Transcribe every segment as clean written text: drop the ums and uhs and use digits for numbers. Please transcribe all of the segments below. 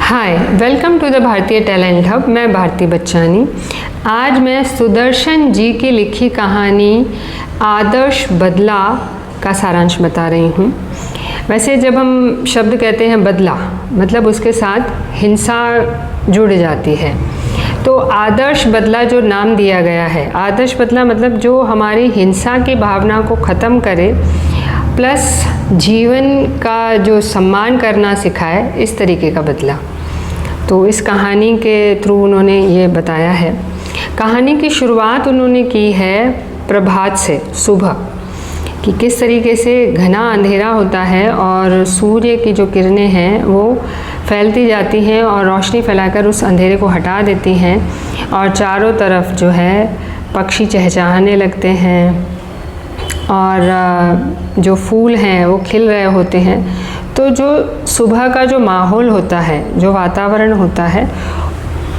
Hi, welcome to the भारतीय talent hub. मैं भारती बच्चानी। आज मैं सुदर्शन जी की लिखी कहानी आदर्श बदला का सारांश बता रही हूँ। वैसे जब हम शब्द कहते हैं बदला, मतलब उसके साथ हिंसा जुड़ जाती है। तो आदर्श बदला जो नाम दिया गया है, आदर्श बदला मतलब जो हमारी हिंसा की भावना को ख़त्म करे, प्लस जीवन का जो सम्मान करना सिखाए, इस तरीके का बदला। तो इस कहानी के थ्रू उन्होंने ये बताया है। कहानी की शुरुआत उन्होंने की है प्रभात से, सुबह, कि किस तरीके से घना अंधेरा होता है और सूर्य की जो किरणें हैं वो फैलती जाती हैं और रोशनी फैलाकर उस अंधेरे को हटा देती हैं, और चारों तरफ जो है पक्षी चहचहाने लगते हैं और जो फूल हैं वो खिल रहे होते हैं। तो जो सुबह का जो माहौल होता है, जो वातावरण होता है,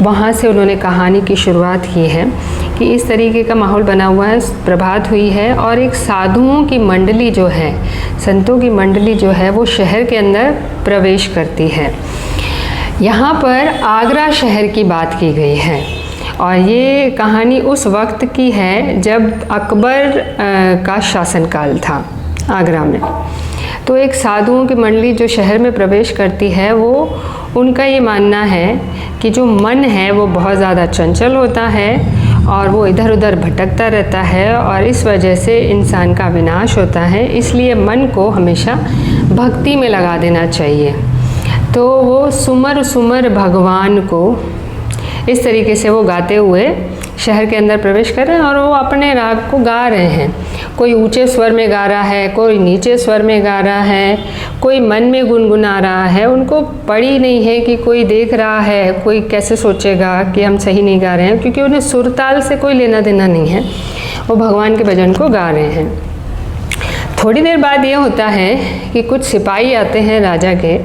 वहाँ से उन्होंने कहानी की शुरुआत की है कि इस तरीके का माहौल बना हुआ है, प्रभात हुई है और एक साधुओं की मंडली जो है, संतों की मंडली जो है, वो शहर के अंदर प्रवेश करती है। यहाँ पर आगरा शहर की बात की गई है और ये कहानी उस वक्त की है जब अकबर का शासनकाल था आगरा में। तो एक साधुओं की मंडली जो शहर में प्रवेश करती है, वो उनका ये मानना है कि जो मन है वो बहुत ज़्यादा चंचल होता है और वो इधर उधर भटकता रहता है और इस वजह से इंसान का विनाश होता है। इसलिए मन को हमेशा भक्ति में लगा देना चाहिए। तो वो सुमर सुमर भगवान को, इस तरीके से वो गाते हुए शहर के अंदर प्रवेश कर रहे हैं और वो अपने राग को गा रहे हैं। कोई ऊंचे स्वर में गा रहा है, कोई नीचे स्वर में गा रहा है, कोई मन में गुनगुना रहा है। उनको पड़ी नहीं है कि कोई देख रहा है, कोई कैसे सोचेगा कि हम सही नहीं गा रहे हैं, क्योंकि उन्हें सुरताल से कोई लेना देना नहीं है। वो भगवान के भजन को गा रहे हैं। थोड़ी देर बाद ये होता है कि कुछ सिपाही आते हैं राजा के,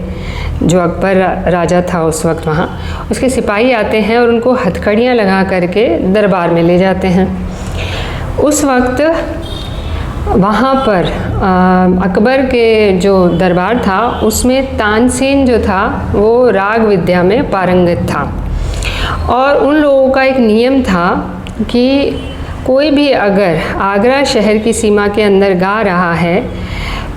जो अकबर राजा था उस वक्त, वहाँ उसके सिपाही आते हैं और उनको हथकड़ियाँ लगा करके दरबार में ले जाते हैं। उस वक्त वहाँ पर अकबर के जो दरबार था उसमें तानसेन जो था वो राग विद्या में पारंगत था, और उन लोगों का एक नियम था कि कोई भी अगर आगरा शहर की सीमा के अंदर गा रहा है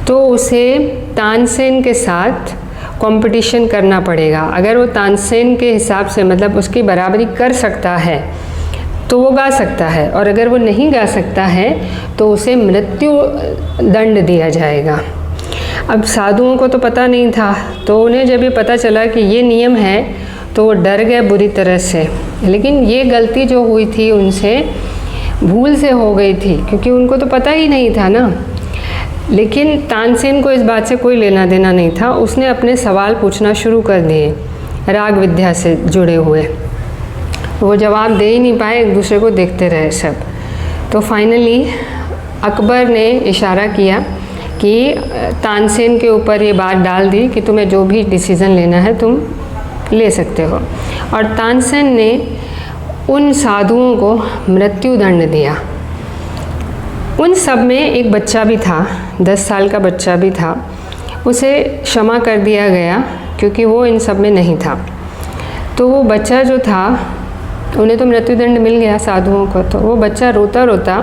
तो उसे तानसेन के साथ कंपटीशन करना पड़ेगा। अगर वो तानसेन के हिसाब से, मतलब उसकी बराबरी कर सकता है तो वो गा सकता है, और अगर वो नहीं गा सकता है तो उसे मृत्यु दंड दिया जाएगा। अब साधुओं को तो पता नहीं था, तो उन्हें जब ये पता चला कि ये नियम है तो वो डर गए बुरी तरह से। लेकिन ये गलती जो हुई थी उनसे भूल से हो गई थी, क्योंकि उनको तो पता ही नहीं था ना। लेकिन तानसेन को इस बात से कोई लेना देना नहीं था। उसने अपने सवाल पूछना शुरू कर दिए राग विद्या से जुड़े हुए। वो जवाब दे ही नहीं पाए, एक दूसरे को देखते रहे सब। तो फाइनली अकबर ने इशारा किया कि तानसेन के ऊपर ये बात डाल दी कि तुम्हें जो भी डिसीज़न लेना है तुम ले सकते हो, और तानसेन ने उन साधुओं को मृत्यु दंड दिया। उन सब में एक बच्चा भी था, 10 साल का बच्चा भी था। उसे क्षमा कर दिया गया क्योंकि वो इन सब में नहीं था। तो वो बच्चा जो था, उन्हें तो मृत्युदंड मिल गया साधुओं को। तो वो बच्चा रोता रोता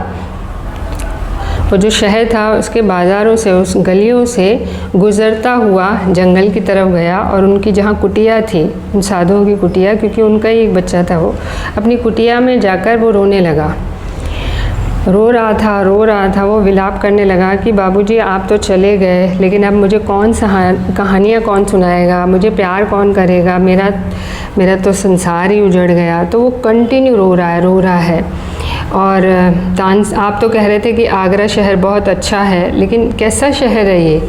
वो जो शहर था उसके बाज़ारों से, उस गलियों से गुज़रता हुआ जंगल की तरफ गया, और उनकी जहाँ कुटिया थी, उन साधुओं की कुटिया, क्योंकि उनका ही एक बच्चा था, वो अपनी कुटिया में जाकर वो रोने लगा। रो रहा था। वो विलाप करने लगा कि बाबूजी आप तो चले गए, लेकिन अब मुझे कौन कहानियाँ कौन सुनाएगा, मुझे प्यार कौन करेगा, मेरा तो संसार ही उजड़ गया। तो वो कंटिन्यू रो रहा है। और आप तो कह रहे थे कि आगरा शहर बहुत अच्छा है, लेकिन कैसा शहर है ये?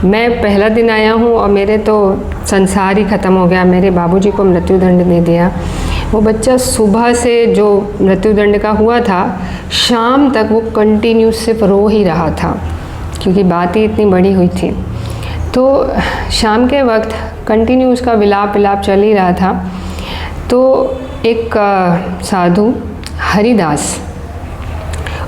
मैं पहला दिन आया हूँ और मेरे तो संसार ही ख़त्म हो गया, मेरे बाबूजी को मृत्युदंड दे दिया। वो बच्चा सुबह से जो मृत्युदंड का हुआ था, शाम तक वो कंटिन्यू सिर्फ रो ही रहा था, क्योंकि बात ही इतनी बड़ी हुई थी। तो शाम के वक्त कंटिन्यू उसका विलाप चल ही रहा था। तो एक साधु हरिदास,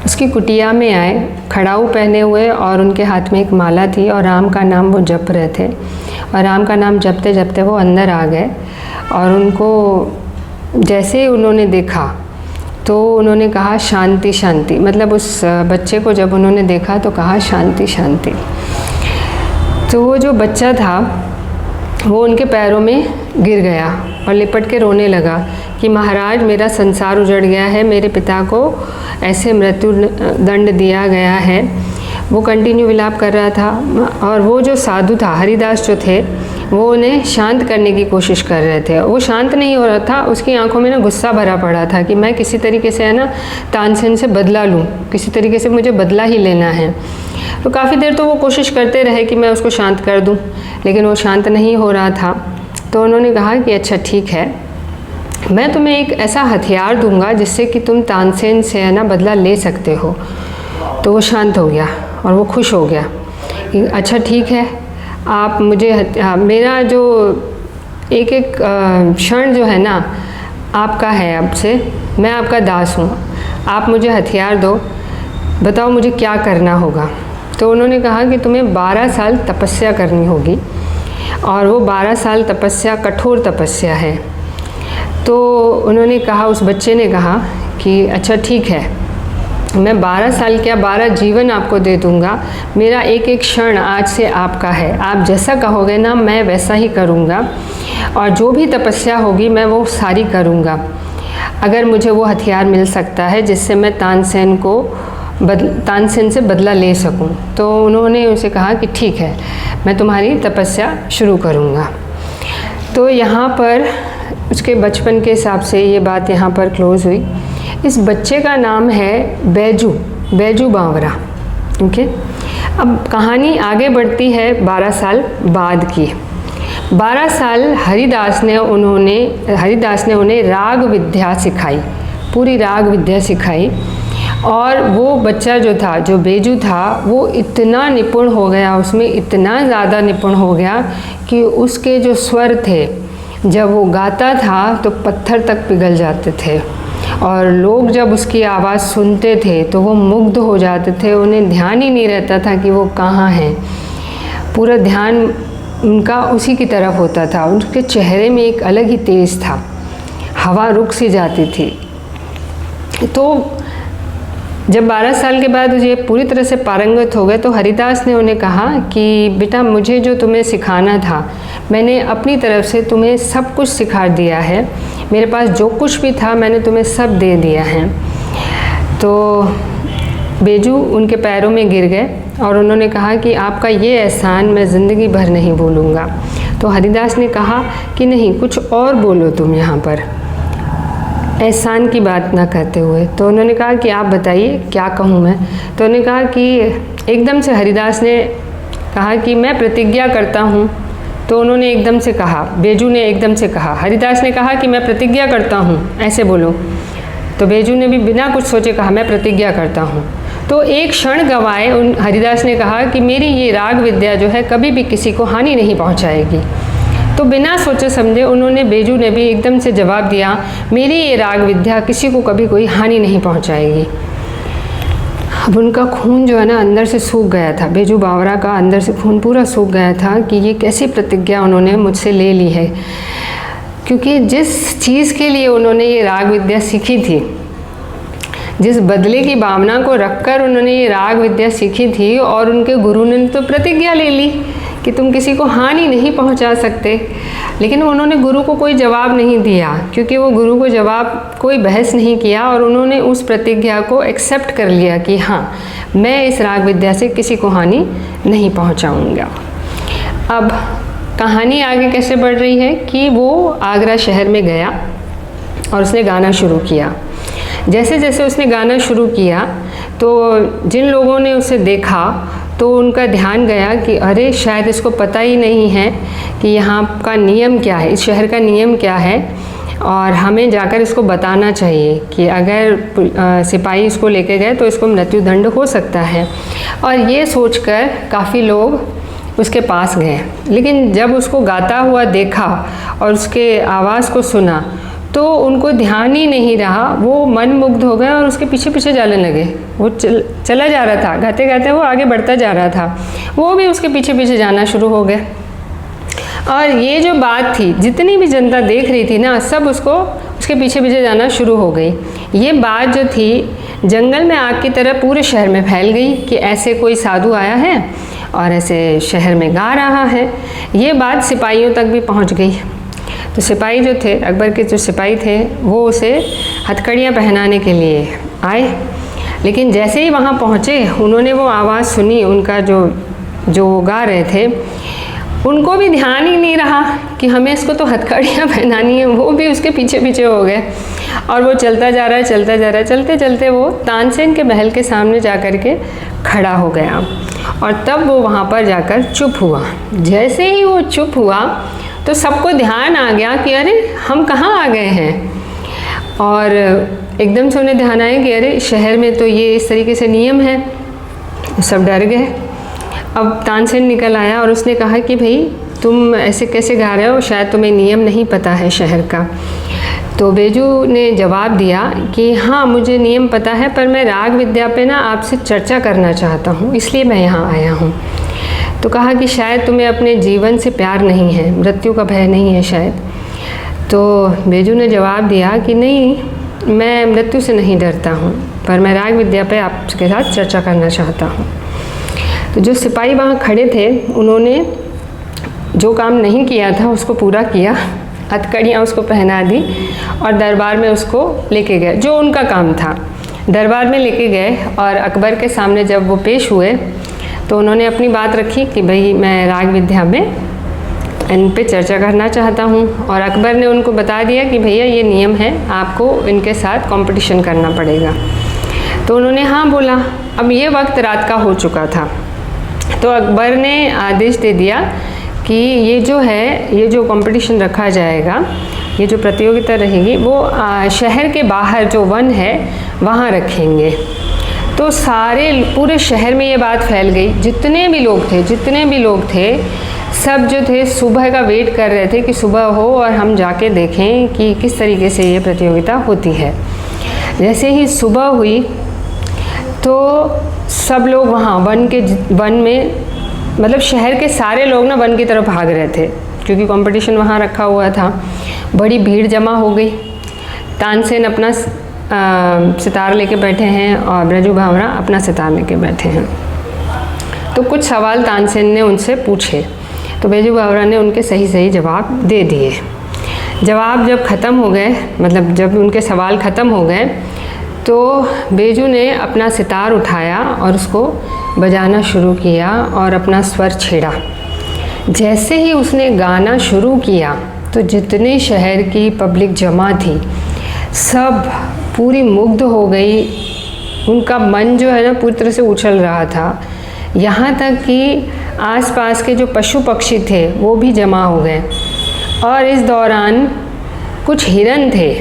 उसकी कुटिया में आए, खड़ाऊ पहने हुए, और उनके हाथ में एक माला थी और राम का नाम वो जप रहे थे। और राम का नाम जपते जपते वो अंदर आ गए और उनको जैसे ही उन्होंने देखा तो उन्होंने कहा शांति शांति, मतलब उस बच्चे को जब उन्होंने देखा तो कहा शांति शांति। तो वो जो बच्चा था वो उनके पैरों में गिर गया और लिपट के रोने लगा कि महाराज मेरा संसार उजड़ गया है, मेरे पिता को ऐसे मृत्यु दंड दिया गया है। वो कंटिन्यू विलाप कर रहा था और वो जो साधु था, हरिदास जो थे, वो उन्हें शांत करने की कोशिश कर रहे थे। वो शांत नहीं हो रहा था, उसकी आंखों में ना गुस्सा भरा पड़ा था कि मैं किसी तरीके से है ना तानसेन से बदला लूँ, किसी तरीके से मुझे बदला ही लेना है। तो काफ़ी देर तो वो कोशिश करते रहे कि मैं उसको शांत कर दूँ, लेकिन वो शांत नहीं हो रहा था। तो उन्होंने कहा कि अच्छा ठीक है, मैं तुम्हें एक ऐसा हथियार दूंगा जिससे कि तुम तानसेन से है ना बदला ले सकते हो। तो वो शांत हो गया और वो खुश हो गया कि अच्छा ठीक है, आप मुझे मेरा जो एक एक क्षण जो है ना आपका है, अब से मैं आपका दास हूँ, आप मुझे हथियार दो, बताओ मुझे क्या करना होगा। तो उन्होंने कहा कि तुम्हें 12 साल तपस्या करनी होगी और वो 12 साल तपस्या कठोर तपस्या है। तो उन्होंने कहा, उस बच्चे ने कहा कि अच्छा ठीक है, मैं 12 साल क्या 12 जीवन आपको दे दूँगा, मेरा एक एक क्षण आज से आपका है, आप जैसा कहोगे ना मैं वैसा ही करूँगा और जो भी तपस्या होगी मैं वो सारी करूँगा, अगर मुझे वो हथियार मिल सकता है जिससे मैं तानसेन से बदला ले सकूं। तो उन्होंने उसे कहा कि ठीक है, मैं तुम्हारी तपस्या शुरू करूँगा। तो यहाँ पर उसके बचपन के हिसाब से ये बात यहाँ पर क्लोज़ हुई। इस बच्चे का नाम है बैजू बावरा। ओके, अब कहानी आगे बढ़ती है 12 साल बाद की। 12 साल हरिदास ने उन्हें राग विद्या सिखाई, पूरी राग विद्या सिखाई। और वो बच्चा जो था, जो बैजू था, वो इतना निपुण हो गया, उसमें इतना ज़्यादा निपुण हो गया कि उसके जो स्वर थे, जब वो गाता था तो पत्थर तक पिघल जाते थे और लोग जब उसकी आवाज़ सुनते थे तो वो मुग्ध हो जाते थे, उन्हें ध्यान ही नहीं रहता था कि वो कहाँ हैं, पूरा ध्यान उनका उसी की तरफ होता था। उनके चेहरे में एक अलग ही तेज था, हवा रुक सी जाती थी। तो जब 12 साल के बाद ये पूरी तरह से पारंगत हो गए तो हरिदास ने उन्हें कहा कि बेटा, मुझे जो तुम्हें सिखाना था मैंने अपनी तरफ से तुम्हें सब कुछ सिखा दिया है, मेरे पास जो कुछ भी था मैंने तुम्हें सब दे दिया है। तो बैजू उनके पैरों में गिर गए और उन्होंने कहा कि आपका ये एहसान मैं ज़िंदगी भर नहीं भूलूँगा। तो हरिदास ने कहा कि नहीं, कुछ और बोलो तुम यहाँ पर, एहसान की बात ना करते हुए। तो उन्होंने कहा कि आप बताइए क्या कहूँ मैं। तो उन्होंने कहा कि एकदम से हरिदास ने कहा कि मैं प्रतिज्ञा करता हूँ। तो उन्होंने एकदम से कहा, बैजू ने एकदम से कहा, हरिदास ने कहा कि मैं प्रतिज्ञा करता हूँ, ऐसे बोलो। तो बैजू ने भी बिना कुछ सोचे कहा मैं प्रतिज्ञा करता हूँ। तो एक क्षण गंवाए उन हरिदास ने कहा कि मेरी ये राग विद्या जो है कभी भी किसी को हानि नहीं पहुँचाएगी। तो बिना सोचे समझे बैजू ने भी एकदम से जवाब दिया, मेरी ये राग विद्या किसी को कभी कोई हानि नहीं पहुंचाएगी। अब उनका खून जो है ना अंदर से सूख गया था, बैजू बावरा का अंदर से खून पूरा सूख गया था कि ये कैसी प्रतिज्ञा उन्होंने मुझसे ले ली है, क्योंकि जिस चीज़ के लिए उन्होंने ये राग विद्या सीखी थी, जिस बदले की भावना को रखकर उन्होंने ये राग विद्या सीखी थी, और उनके गुरु ने तो प्रतिज्ञा ले ली कि तुम किसी को हानि नहीं पहुंचा सकते। लेकिन उन्होंने गुरु को कोई जवाब नहीं दिया, क्योंकि वो गुरु को जवाब कोई बहस नहीं किया और उन्होंने उस प्रतिज्ञा को एक्सेप्ट कर लिया कि हाँ, मैं इस राग विद्या से किसी को हानि नहीं पहुंचाऊंगा। अब कहानी आगे कैसे बढ़ रही है कि वो आगरा शहर में गया और उसने गाना शुरू किया। जैसे जैसे उसने गाना शुरू किया तो जिन लोगों ने उसे देखा तो उनका ध्यान गया कि अरे शायद इसको पता ही नहीं है कि यहाँ का नियम क्या है, इस शहर का नियम क्या है, और हमें जाकर इसको बताना चाहिए कि अगर सिपाही इसको लेके गए तो इसको मृत्युदंड हो सकता है। और ये सोचकर काफ़ी लोग उसके पास गए, लेकिन जब उसको गाता हुआ देखा और उसके आवाज़ को सुना तो तो उनको ध्यान ही नहीं रहा, वो मन मुग्ध हो गए और उसके पीछे पीछे जाने लगे। वो चला जा रहा था, गाते गाते वो आगे बढ़ता जा रहा था, वो भी उसके पीछे पीछे जाना शुरू हो गए। और ये जो बात थी, जितनी भी जनता देख रही थी ना, सब उसके पीछे पीछे जाना शुरू हो गई। ये बात जो थी जंगल में आग की तरह पूरे शहर में फैल गई कि ऐसे कोई साधु आया है और ऐसे शहर में गा रहा है। ये बात सिपाहियों तक भी पहुंच गई। तो सिपाही जो थे, अकबर के जो सिपाही थे, वो उसे हथकड़ियाँ पहनाने के लिए आए। लेकिन जैसे ही वहाँ पहुँचे, उन्होंने वो आवाज़ सुनी, उनका जो गा रहे थे, उनको भी ध्यान ही नहीं रहा कि हमें इसको तो हथकड़ियाँ पहनानी है। वो भी उसके पीछे पीछे हो गए और वो चलता जा रहा है, चलता जा रहा है। चलते चलते वो तानसेन के महल के सामने जा कर के खड़ा हो गया और तब वो वहाँ पर जाकर चुप हुआ। जैसे ही वो चुप हुआ तो सबको ध्यान आ गया कि अरे हम कहाँ आ गए हैं, और एकदम से उन्हें ध्यान आया कि अरे शहर में तो ये इस तरीके से नियम है। सब डर गए। अब तानसेन निकल आया और उसने कहा कि भाई तुम ऐसे कैसे गा रहे हो, शायद तुम्हें नियम नहीं पता है शहर का। तो बेजू ने जवाब दिया कि हाँ मुझे नियम पता है, पर मैं राग विद्या पे ना आपसे चर्चा करना चाहता हूँ, इसलिए मैं यहाँ आया हूँ। तो कहा कि शायद तुम्हें अपने जीवन से प्यार नहीं है, मृत्यु का भय नहीं है शायद। तो बेजू ने जवाब दिया कि नहीं, मैं मृत्यु से नहीं डरता हूँ, पर मैं राग विद्या पे आपके साथ चर्चा करना चाहता हूँ। तो जो सिपाही वहाँ खड़े थे, उन्होंने जो काम नहीं किया था उसको पूरा किया, हथकड़ियाँ उसको पहना दी और दरबार में उसको लेके गए, जो उनका काम था। दरबार में लेके गए और अकबर के सामने जब वो पेश हुए तो उन्होंने अपनी बात रखी कि भाई मैं राग विद्या में इन पे चर्चा करना चाहता हूँ। और अकबर ने उनको बता दिया कि भैया ये नियम है, आपको इनके साथ कंपटीशन करना पड़ेगा। तो उन्होंने हाँ बोला। अब ये वक्त रात का हो चुका था, तो अकबर ने आदेश दे दिया कि ये जो कंपटीशन रखा जाएगा, ये जो प्रतियोगिता रहेगी, वो शहर के बाहर जो वन है वहाँ रखेंगे। तो पूरे शहर में ये बात फैल गई। जितने भी लोग थे सब जो थे सुबह का वेट कर रहे थे कि सुबह हो और हम जाके देखें कि किस तरीके से ये प्रतियोगिता होती है। जैसे ही सुबह हुई तो सब लोग वहाँ वन में, मतलब शहर के सारे लोग ना वन की तरफ भाग रहे थे, क्योंकि कंपटीशन वहाँ रखा हुआ था। बड़ी भीड़ जमा हो गई। तानसेन अपना सितार लेके बैठे हैं और ब्रजू भावरा अपना सितार लेके बैठे हैं। तो कुछ सवाल तानसेन ने उनसे पूछे, तो ब्रजू भावरा ने उनके सही जवाब दे दिए। जवाब जब ख़त्म हो गए, मतलब जब उनके सवाल ख़त्म हो गए, तो बेजू ने अपना सितार उठाया और उसको बजाना शुरू किया और अपना स्वर छेड़ा। जैसे ही उसने गाना शुरू किया तो जितने शहर की पब्लिक जमा थी सब पूरी मुग्ध हो गई। उनका मन जो है ना पूरी तरह से उछल रहा था। यहाँ तक कि आसपास के जो पशु पक्षी थे वो भी जमा हो गए। और इस दौरान कुछ हिरन थे,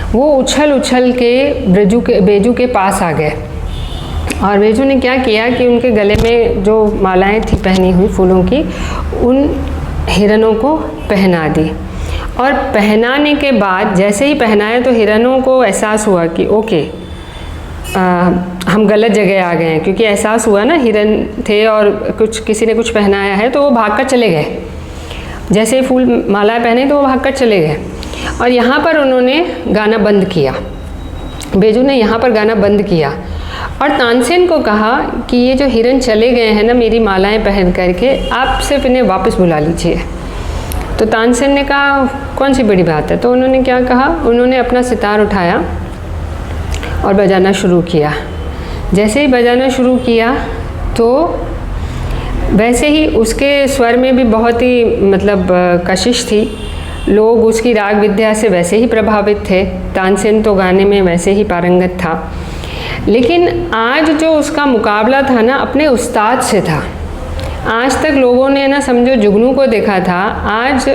वो उछल के बेजू के पास आ गए। और बेजू ने क्या किया कि उनके गले में जो मालाएं थी पहनी हुई फूलों की, उन हिरनों को पहना दी। और पहनाने के बाद जैसे ही पहनाया तो हिरनों को एहसास हुआ कि ओके हम गलत जगह आ गए हैं, क्योंकि एहसास हुआ ना हिरन थे और किसी ने कुछ पहनाया है, तो वो भागकर चले गए। जैसे ही फूल मालाएं पहने तो वो भागकर चले गए। और यहाँ पर उन्होंने गाना बंद किया, बेजू ने यहाँ पर गाना बंद किया और तानसेन को कहा कि ये जो हिरन चले गए हैं ना मेरी मालाएं पहन करके, आप सिर्फ इन्हें वापस बुला लीजिए। तो तानसेन ने कहा कौन सी बड़ी बात है। तो उन्होंने क्या कहा, उन्होंने अपना सितार उठाया और बजाना शुरू किया। जैसे ही बजाना शुरू किया तो वैसे ही उसके स्वर में भी बहुत ही मतलब कशिश थी। लोग उसकी राग विद्या से वैसे ही प्रभावित थे। तानसेन तो गाने में वैसे ही पारंगत था, लेकिन आज जो उसका मुकाबला था ना अपने उस्ताद से था। आज तक लोगों ने ना समझो जुगनू को देखा था, आज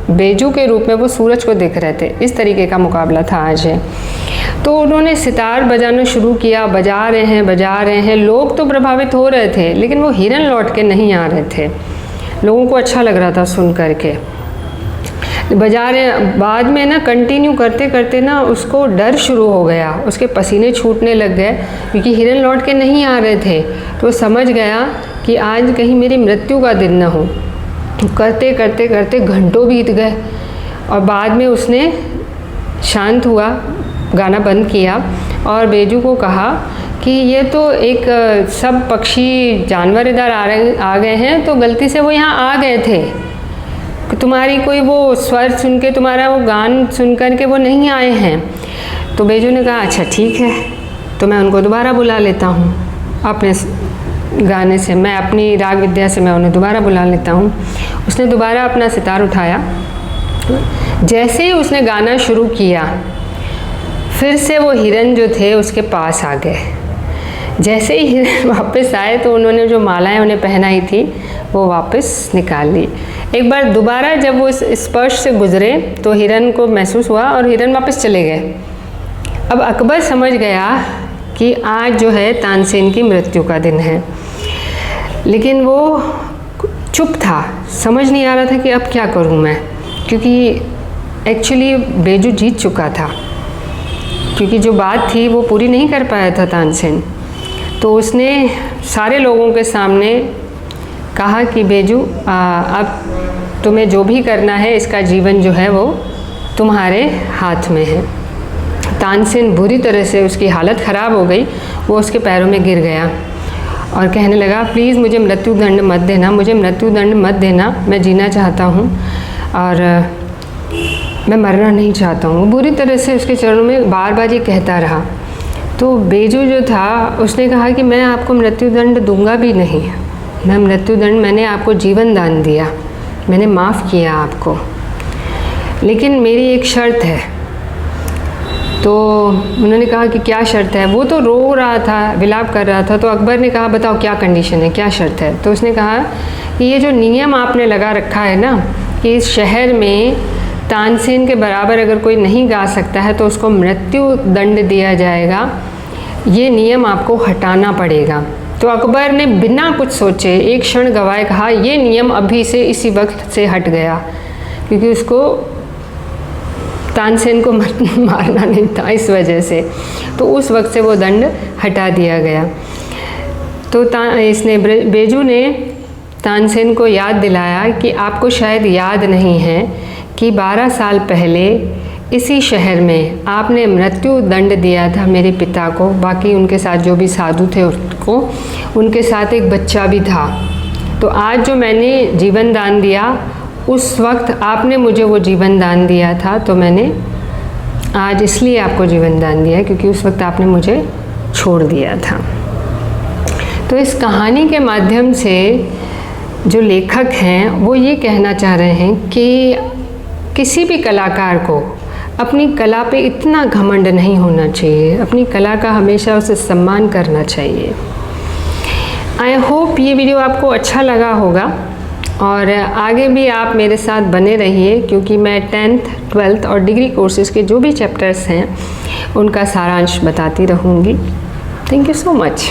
बेजू के रूप में वो सूरज को देख रहे थे। इस तरीके का मुकाबला था आज है। तो उन्होंने सितार बजाना शुरू किया, बजा रहे हैं। लोग तो प्रभावित हो रहे थे, लेकिन वो हिरन लौट के नहीं आ रहे थे। लोगों को अच्छा लग रहा था सुन करके। बजा रहे। बाद में ना कंटिन्यू करते करते ना उसको डर शुरू हो गया, उसके पसीने छूटने लग गए, क्योंकि हिरन लौट के नहीं आ रहे थे। तो वो समझ गया कि आज कहीं मेरी मृत्यु का दिन न हो। करते करते करते घंटों बीत गए और बाद में उसने शांत हुआ, गाना बंद किया और बेजू को कहा कि ये तो एक सब पक्षी जानवर इधर आ गए हैं, तो गलती से वो यहाँ आ गए थे, तुम्हारी कोई वो स्वर सुन के, तुम्हारा वो गान सुन कर के वो नहीं आए हैं। तो बेजू ने कहा अच्छा ठीक है, तो मैं उनको दोबारा बुला लेता हूँ अपने गाने से, मैं अपनी राग विद्या से मैं उन्हें दोबारा बुला लेता हूँ। उसने दोबारा अपना सितार उठाया। जैसे ही उसने गाना शुरू किया, फिर से वो हिरन जो थे उसके पास आ गए। जैसे ही हिरन वापस आए तो उन्होंने जो मालाएं उन्हें पहनाई थी वो वापस निकाल ली। एक बार दोबारा जब वो इस स्पर्श से गुजरे तो हिरन को महसूस हुआ और हिरन वापस चले गए। अब अकबर समझ गया कि आज जो है तानसेन की मृत्यु का दिन है, लेकिन वो चुप था, समझ नहीं आ रहा था कि अब क्या करूं मैं, क्योंकि एक्चुअली बेजू जीत चुका था, क्योंकि जो बात थी वो पूरी नहीं कर पाया था तानसेन। तो उसने सारे लोगों के सामने कहा कि बेजू अब तुम्हें जो भी करना है, इसका जीवन जो है वो तुम्हारे हाथ में है। तानसेन बुरी तरह से, उसकी हालत ख़राब हो गई, वो उसके पैरों में गिर गया और कहने लगा प्लीज़ मुझे मृत्युदंड मत देना, मुझे मृत्युदंड मत देना, मैं जीना चाहता हूँ और मैं मरना नहीं चाहता हूँ। बुरी तरह से उसके चरणों में बार बार ये कहता रहा। तो बेजू जो था उसने कहा कि मैं आपको मृत्युदंड दूंगा भी नहीं, मैं मृत्युदंड, मैंने आपको जीवन दान दिया, मैंने माफ़ किया आपको, लेकिन मेरी एक शर्त है। तो उन्होंने कहा कि क्या शर्त है? वो तो रो रहा था, विलाप कर रहा था। तो अकबर ने कहा बताओ क्या कंडीशन है, क्या शर्त है? तो उसने कहा कि ये जो नियम आपने लगा रखा है ना कि इस शहर में तानसेन के बराबर अगर कोई नहीं गा सकता है तो उसको मृत्यु दंड दिया जाएगा, ये नियम आपको हटाना पड़ेगा। तो अकबर ने बिना कुछ सोचे, एक क्षण गवाए कहा ये नियम अभी से इसी वक्त से हट गया, क्योंकि उसको तानसेन को मारना नहीं था इस वजह से। तो उस वक्त से वो दंड हटा दिया गया। तो इसने बेजू ने तानसेन को याद दिलाया कि आपको शायद याद नहीं है कि 12 साल पहले इसी शहर में आपने मृत्यु दंड दिया था मेरे पिता को, बाकी उनके साथ जो भी साधु थे उसको, उनके साथ एक बच्चा भी था। तो आज जो मैंने जीवन दान दिया, उस वक्त आपने मुझे वो जीवन दान दिया था, तो मैंने आज इसलिए आपको जीवन दान दिया क्योंकि उस वक्त आपने मुझे छोड़ दिया था। तो इस कहानी के माध्यम से जो लेखक हैं वो ये कहना चाह रहे हैं कि किसी भी कलाकार को अपनी कला पे इतना घमंड नहीं होना चाहिए, अपनी कला का हमेशा उसे सम्मान करना चाहिए। आई होप ये वीडियो आपको अच्छा लगा होगा और आगे भी आप मेरे साथ बने रहिए, क्योंकि मैं 10th, 12th और डिग्री कोर्सेज़ के जो भी चैप्टर्स हैं उनका सारांश बताती रहूँगी। Thank you so much.